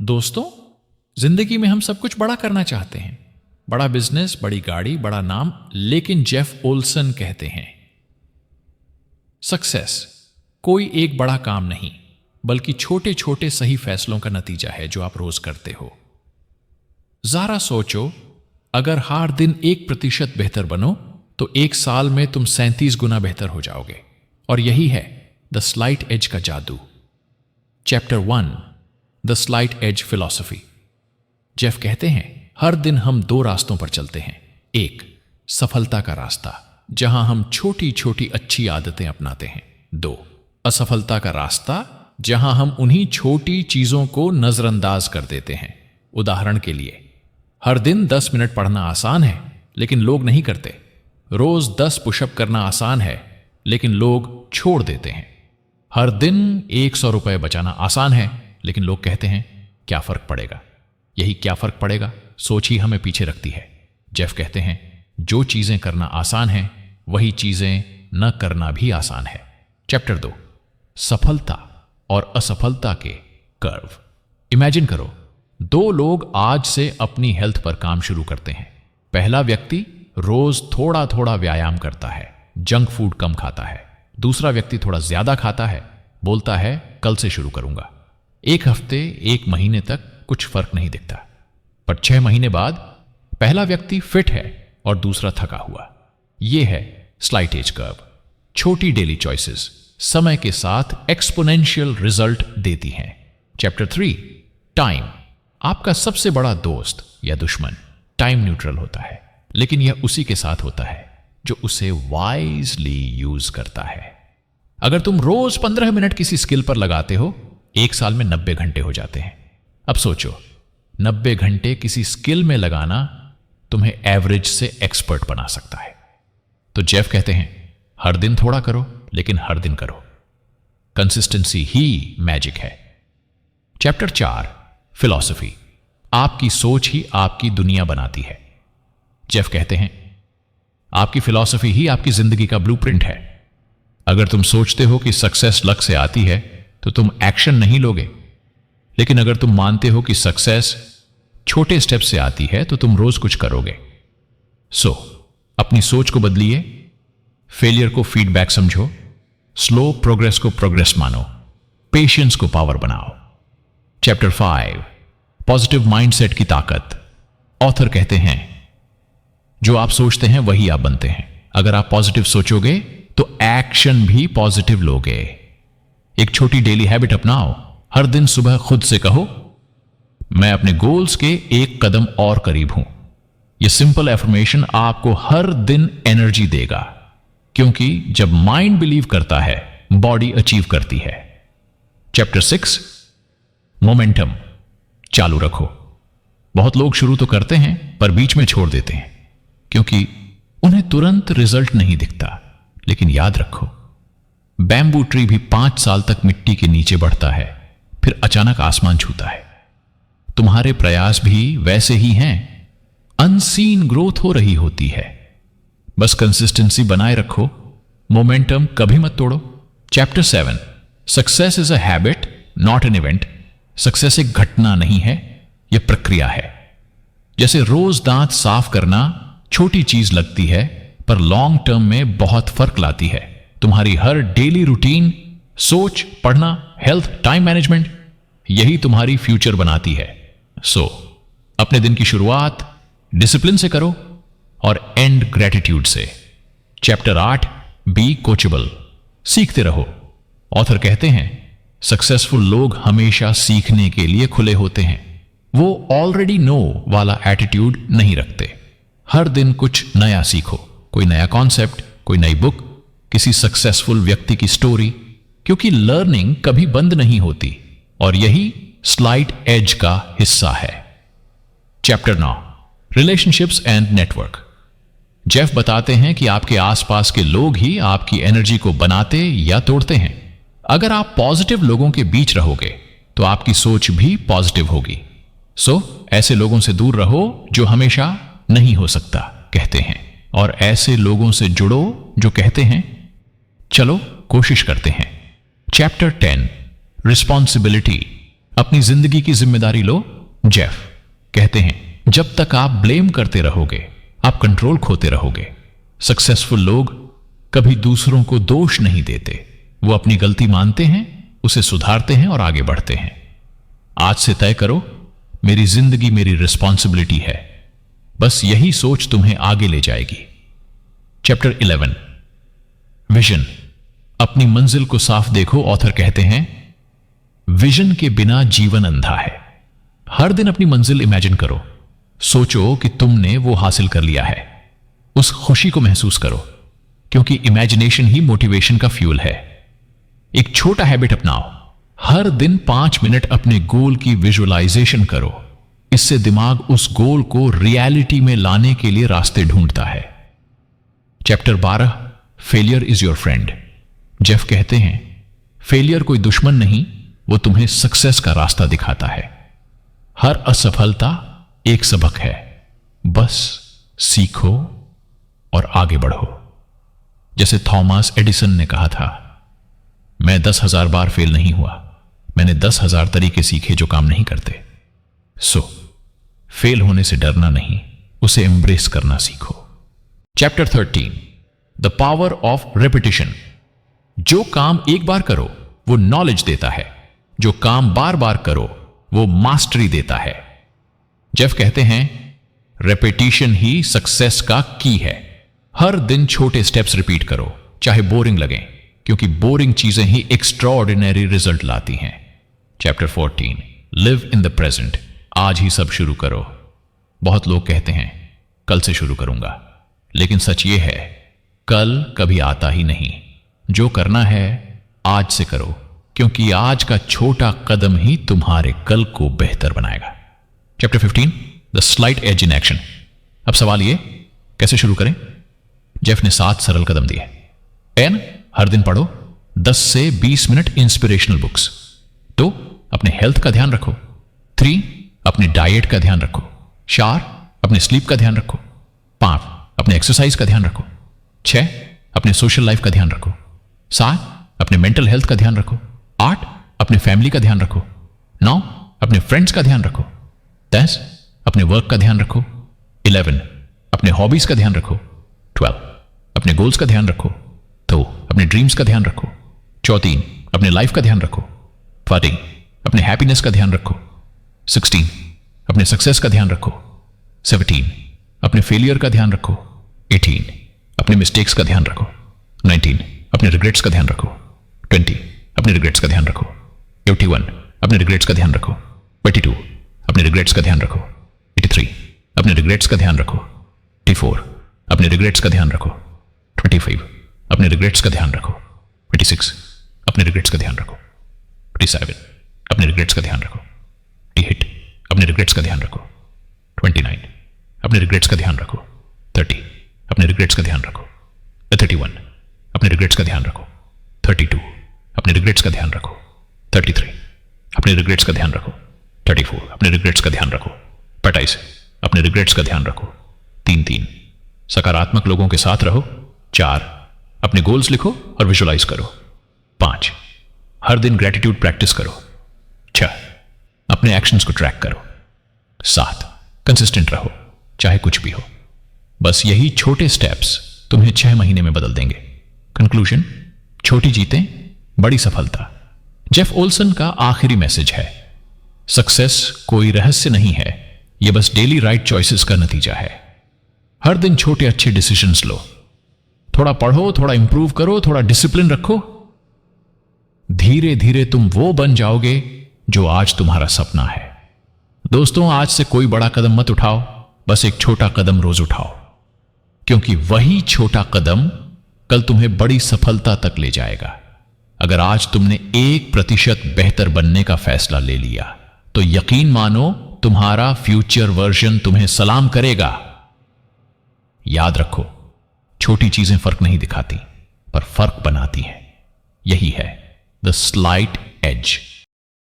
दोस्तों, जिंदगी में हम सब कुछ बड़ा करना चाहते हैं, बड़ा बिजनेस, बड़ी गाड़ी, बड़ा नाम, लेकिन जेफ ओल्सन कहते हैं सक्सेस कोई एक बड़ा काम नहीं, बल्कि छोटे छोटे सही फैसलों का नतीजा है जो आप रोज करते हो। जरा सोचो, अगर हर दिन 1% बेहतर बनो तो 1 साल में तुम 37 गुना बेहतर हो जाओगे। और यही है द स्लाइट एज का जादू। Chapter 1, the slight edge philosophy. Jeff कहते हैं हर दिन हम 2 रास्तों पर चलते हैं। 1, सफलता का रास्ता, जहां हम छोटी छोटी अच्छी आदतें अपनाते हैं। 2, असफलता का रास्ता, जहां हम उन्हीं छोटी चीजों को नजरअंदाज कर देते हैं। उदाहरण के लिए, हर दिन 10 मिनट पढ़ना आसान है, लेकिन लोग नहीं करते। रोज 10 पुशअप करना आसान है, लेकिन लोग छोड़ देते हैं। हर दिन 100 रुपए बचाना आसान है, लेकिन लोग कहते हैं क्या फर्क पड़ेगा। यही क्या फर्क पड़ेगा सोच ही हमें पीछे रखती है। जेफ कहते हैं जो चीजें करना आसान है, वही चीजें न करना भी आसान है। चैप्टर 2, सफलता और असफलता के कर्व। इमेजिन करो, 2 लोग आज से अपनी हेल्थ पर काम शुरू करते हैं। पहला व्यक्ति रोज थोड़ा थोड़ा व्यायाम करता है, जंक फूड कम खाता है। दूसरा व्यक्ति थोड़ा ज्यादा खाता है, बोलता है कल से शुरू करूंगा। 1 हफ्ते, 1 महीने तक कुछ फर्क नहीं दिखता, पर 6 महीने बाद पहला व्यक्ति फिट है और दूसरा थका हुआ। यह है स्लाइट एज कर्व। छोटी डेली चॉइसेस समय के साथ एक्सपोनेंशियल रिजल्ट देती हैं। Chapter 3, time. आपका सबसे बड़ा दोस्त या दुश्मन टाइम न्यूट्रल होता है, लेकिन यह उसी के साथ होता है जो उसे वाइजली यूज करता है। अगर तुम रोज 15 मिनट किसी स्किल पर लगाते हो, 1 साल में 90 घंटे हो जाते हैं। अब सोचो, 90 घंटे किसी स्किल में लगाना तुम्हें एवरेज से एक्सपर्ट बना सकता है। तो जेफ कहते हैं हर दिन थोड़ा करो, लेकिन हर दिन करो। कंसिस्टेंसी ही मैजिक है। Chapter 4, philosophy. आपकी सोच ही आपकी दुनिया बनाती है। जेफ कहते हैं आपकी फिलॉसफी ही आपकी जिंदगी का ब्लूप्रिंट है। अगर तुम सोचते हो कि सक्सेस लक से आती है, तो तुम एक्शन नहीं लोगे। लेकिन अगर तुम मानते हो कि सक्सेस छोटे स्टेप से आती है, तो तुम रोज कुछ करोगे। अपनी सोच को बदलिए, फेलियर को फीडबैक समझो, स्लो प्रोग्रेस को प्रोग्रेस मानो, पेशेंस को पावर बनाओ। चैप्टर 5, पॉजिटिव माइंडसेट की ताकत। ऑथर कहते हैं जो आप सोचते हैं वही आप बनते हैं। अगर आप पॉजिटिव सोचोगे तो एक्शन भी पॉजिटिव लोगे। एक छोटी डेली हैबिट अपनाओ। हर दिन सुबह खुद से कहो मैं अपने गोल्स के 1 कदम और करीब हूं। यह सिंपल एफर्मेशन आपको हर दिन एनर्जी देगा, क्योंकि जब माइंड बिलीव करता है, बॉडी अचीव करती है। Chapter 6, momentum. चालू रखो। बहुत लोग शुरू तो करते हैं, पर बीच में छोड़ देते हैं, क्योंकि उन्हें तुरंत रिजल्ट नहीं दिखता। लेकिन याद रखो, बैम्बू ट्री भी 5 साल तक मिट्टी के नीचे बढ़ता है, फिर अचानक आसमान छूता है। तुम्हारे प्रयास भी वैसे ही हैं। अनसीन ग्रोथ हो रही होती है। बस कंसिस्टेंसी बनाए रखो, मोमेंटम कभी मत तोड़ो। Chapter 7, success is a habit not an event. Success एक घटना नहीं है, यह प्रक्रिया है। जैसे रोज दांत साफ करना छोटी चीज लगती है, पर लॉन्ग टर्म में बहुत फर्क लाती है। तुम्हारी हर डेली रूटीन, सोच, पढ़ना, हेल्थ, टाइम मैनेजमेंट, यही तुम्हारी फ्यूचर बनाती है। अपने दिन की शुरुआत डिसिप्लिन से करो और एंड ग्रेटिट्यूड से। Chapter 8, be coachable. सीखते रहो। ऑथर कहते हैं सक्सेसफुल लोग हमेशा सीखने के लिए खुले होते हैं। वो ऑलरेडी नो वाला एटीट्यूड नहीं रखते। हर दिन कुछ नया सीखो, कोई नया कॉन्सेप्ट, कोई नई बुक, किसी सक्सेसफुल व्यक्ति की स्टोरी, क्योंकि लर्निंग कभी बंद नहीं होती, और यही स्लाइट एज का हिस्सा है। Chapter 9, relationships and network. Jeff बताते हैं कि आपके आसपास के लोग ही आपकी एनर्जी को बनाते या तोड़ते हैं। अगर आप पॉजिटिव लोगों के बीच रहोगे, तो आपकी सोच भी पॉजिटिव होगी। ऐसे लोगों से दूर रहो जो हमेशा नहीं हो सकता कहते हैं, और ऐसे लोगों से जुड़ो जो कहते हैं चलो कोशिश करते हैं। Chapter 10, responsibility. अपनी जिंदगी की जिम्मेदारी लो। जेफ कहते हैं, जब तक आप ब्लेम करते रहोगे आप कंट्रोल खोते रहोगे। सक्सेसफुल लोग कभी दूसरों को दोष नहीं देते, वो अपनी गलती मानते हैं, उसे सुधारते हैं और आगे बढ़ते हैं। आज से तय करो, मेरी जिंदगी मेरी रिस्पॉन्सिबिलिटी है। बस यही सोच तुम्हें आगे ले जाएगी। Chapter 11 vision. अपनी मंजिल को साफ देखो। ऑथर कहते हैं, विजन के बिना जीवन अंधा है। हर दिन अपनी मंजिल इमेजिन करो। सोचो कि तुमने वो हासिल कर लिया है। उस खुशी को महसूस करो, क्योंकि इमेजिनेशन ही मोटिवेशन का फ्यूल है। एक छोटा हैबिट अपनाओ, हर दिन 5 मिनट अपने गोल की विजुअलाइजेशन करो। इससे दिमाग उस गोल को रियलिटी में लाने के लिए रास्ते ढूंढता है। Chapter 12 failure is your friend. Jeff कहते हैं, फेलियर कोई दुश्मन नहीं, वो तुम्हें सक्सेस का रास्ता दिखाता है। हर असफलता एक सबक है, बस सीखो और आगे बढ़ो। जैसे थॉमस एडिसन ने कहा था, मैं 10,000 बार फेल नहीं हुआ, मैंने 10,000 तरीके सीखे जो काम नहीं करते। सो फेल होने से डरना नहीं, उसे एम्ब्रेस करना सीखो। Chapter 13 the power of repetition. जो काम एक बार करो वो नॉलेज देता है, जो काम बार बार करो वो मास्टरी देता है। जेफ कहते हैं, रेपिटिशन ही सक्सेस का की है। हर दिन छोटे स्टेप्स रिपीट करो, चाहे बोरिंग लगें, क्योंकि बोरिंग चीजें ही एक्स्ट्राऑर्डिनरी रिजल्ट लाती हैं। Chapter 14 live in the present. आज ही सब शुरू करो। बहुत लोग कहते हैं, कल से शुरू करूंगा, लेकिन सच ये है, कल कभी आता ही नहीं। जो करना है आज से करो, क्योंकि आज का छोटा कदम ही तुम्हारे कल को बेहतर बनाएगा। Chapter 15 the slight edge in action. अब सवाल ये, कैसे शुरू करें? जेफ ने 7 सरल कदम दिए। एन हर दिन पढ़ो 10 से 20 मिनट इंस्पिरेशनल बुक्स। 2 अपने हेल्थ का ध्यान रखो। 3 अपने डाइट का ध्यान रखो। 4 अपने स्लीप का ध्यान रखो। 5 अपने एक्सरसाइज का ध्यान रखो। 6 अपने सोशल लाइफ का ध्यान रखो। 7 अपने मेंटल हेल्थ का ध्यान रखो। 8 अपने फैमिली का ध्यान रखो। 9 अपने फ्रेंड्स का ध्यान रखो। 10 अपने वर्क का ध्यान रखो। 11 अपने हॉबीज का ध्यान रखो। 12 अपने गोल्स का ध्यान रखो। 2 अपने ड्रीम्स का ध्यान रखो। 14 अपने लाइफ का ध्यान रखो। 14 अपने हैप्पीनेस का ध्यान रखो। 16 अपने सक्सेस का ध्यान रखो। 17 अपने फेलियर का ध्यान रखो। 18 अपने मिस्टेक्स का ध्यान रखो। 19 अपने रिग्रेट्स का ध्यान रखो। 20 अपने रिग्रेट्स का ध्यान रखो। 81 अपने रिग्रेट्स का ध्यान रखो। 22 अपने रिग्रेट्स का ध्यान रखो। 83 अपने रिग्रेट्स का ध्यान रखो। 84 अपने रिग्रेट्स का ध्यान रखो। 25 अपने रिग्रेट्स का ध्यान रखो। 26 अपने रिग्रेट्स का ध्यान रखो। 27 अपने रिग्रेट्स का ध्यान रखो। 28 अपने रिग्रेट्स का ध्यान रखो। 29 अपने रिग्रेट्स का ध्यान रखो। 30 अपने रिग्रेट्स का ध्यान रखो। 31 अपने रिग्रेट्स का ध्यान रखो। 32 अपने रिग्रेट्स का ध्यान रखो। 33 अपने रिग्रेट्स का ध्यान रखो। 34 अपने रिग्रेट्स का ध्यान रखो। 25 अपने रिग्रेट्स का ध्यान रखो। 3 सकारात्मक लोगों के साथ रहो। 4 अपने गोल्स लिखो और विजुलाइज करो। 5 हर दिन ग्रेटिट्यूड प्रैक्टिस करो। 6 अपने एक्शंस को ट्रैक करो। 7 कंसिस्टेंट रहो, चाहे कुछ भी हो। बस यही छोटे स्टेप्स तुम्हें 6 महीने में बदल देंगे। कंक्लूजन, छोटी जीतें, बड़ी सफलता। जेफ ओल्सन का आखिरी मैसेज है, सक्सेस कोई रहस्य नहीं है, यह बस डेली राइट चॉइसेस का नतीजा है। हर दिन छोटे अच्छे डिसीजंस लो, थोड़ा पढ़ो, थोड़ा इंप्रूव करो, थोड़ा डिसिप्लिन रखो। धीरे धीरे तुम वो बन जाओगे जो आज तुम्हारा सपना है। दोस्तों, आज से कोई बड़ा कदम मत उठाओ, बस एक छोटा कदम रोज उठाओ, क्योंकि वही छोटा कदम कल तुम्हें बड़ी सफलता तक ले जाएगा। अगर आज तुमने 1% बेहतर बनने का फैसला ले लिया, तो यकीन मानो तुम्हारा फ्यूचर वर्जन तुम्हें सलाम करेगा। याद रखो, छोटी चीजें फर्क नहीं दिखाती, पर फर्क बनाती हैं। यही है द स्लाइट एज।